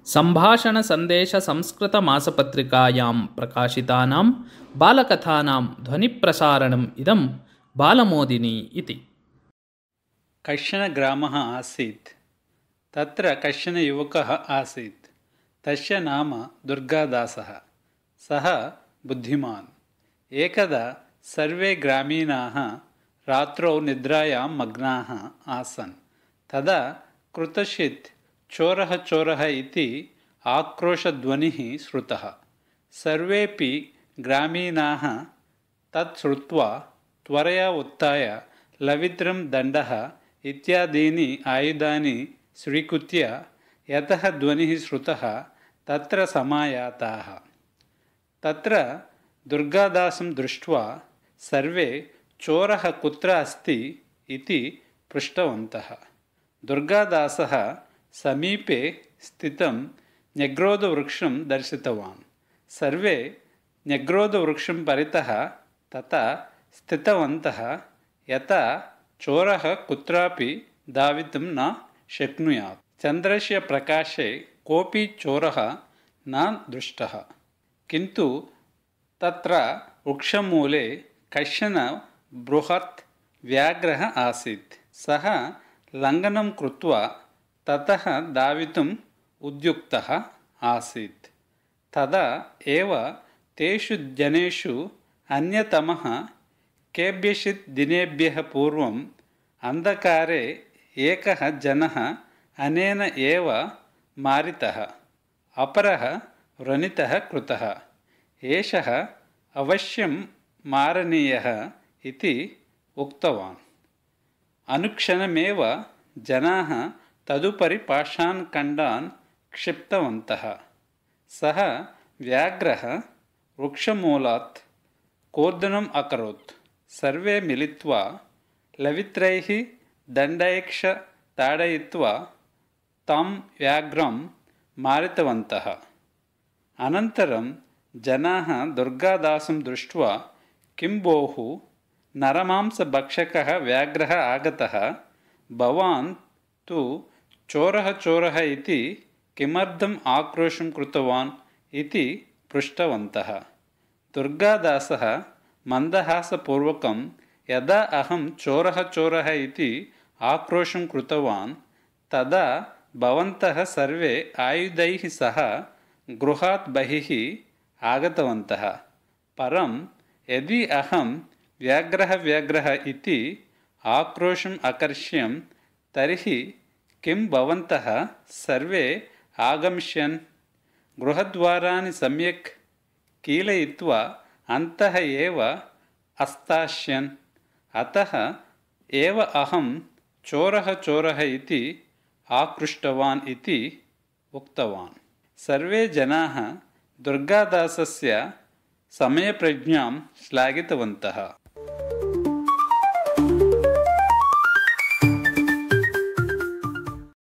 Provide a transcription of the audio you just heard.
सम्भाषणसन्देशसंस्कृतमासपत्रिकायां प्रकाशितानां बालकथानां ध्वनिप्रसारणम् इदं बालमोदिनी इति। कश्चन ग्रामः आसीत्। तत्र कश्चन युवकः आसीत्। तस्य नाम दुर्गादासः। सः बुद्धिमान्। एकदा सर्वे ग्रामीणाः रात्रौ निद्रायां मग्नाः आसन्। तदा कुत्रचित् चोरः चोरः इति आक्रोशध्वनिः श्रुतः। सर्वेपि ग्रामीणाः तत् श्रुत्वा त्वरया उत्थाय लवित्रं दण्डः इत्यादीनि आयुधानि स्वीकृत्य यतः ध्वनिः श्रुतः तत्र समायाताः। तत्र दुर्गादासं दृष्ट्वा सर्वे चोरः कुत्र अस्ति इति पृष्टवन्तः। दुर्गादासः समीपे स्थितं न्यग्रोधवृक्षं दर्शितवान्। सर्वे न्यग्रोधवृक्षं परितः तथा स्थितवन्तः यथा चोरः कुत्रापि धावितुं न शक्नुयात्। चन्द्रस्य प्रकाशे कोऽपि चोरः न दृष्टः। किन्तु तत्र वृक्षमूले कश्चन बृहत् व्याघ्रः आसीत्। सः लङ्घनं कृत्वा ततः धावितुम् उद्युक्तः आसीत्। तदा एव तेषु जनेषु अन्यतमः केभ्यश्चित् दिनेभ्यः पूर्वम् अन्धकारे एकः जनः अनेन एव मारितः, अपरः व्रणितः कृतः। एषः अवश्यं मारणीयः इति उक्तवान्। अनुक्षणमेव जनाः तदुपरि पाषाणखण्डान् क्षिप्तवन्तः। सः व्याघ्रः वृक्षमूलात् कूर्दनम् अकरोत्। सर्वे मिलित्वा लवित्रैः दण्डैः ताडयित्वा तं व्याघ्रं मारितवन्तः। अनन्तरं जनाः दुर्गादासं दृष्ट्वा किं भोः, नरमांसभक्षकः व्याघ्रः आगतः, भवान् तु चोरः चोरः इति किमर्थम् आक्रोशं कृतवान् इति पृष्टवन्तः। दुर्गादासः मन्दहासपूर्वकं यदा अहं चोरः चोरः इति आक्रोशं कृतवान् तदा भवन्तः सर्वे आयुधैः सह गृहात् बहिः आगतवन्तः। परं यदि अहं व्याघ्रः व्याघ्रः इति आक्रोशम् अकर्ष्यं तर्हि किं भवन्तः सर्वे आगमिष्यन्? गृहद्वाराणि सम्यक् कीलयित्वा अन्तः एव अस्तास्यन्। अतः एव अहं चोरः चोरः इति आकृष्टवान् इति उक्तवान्। सर्वे जनाः दुर्गादासस्य समयप्रज्ञां श्लाघितवन्तः।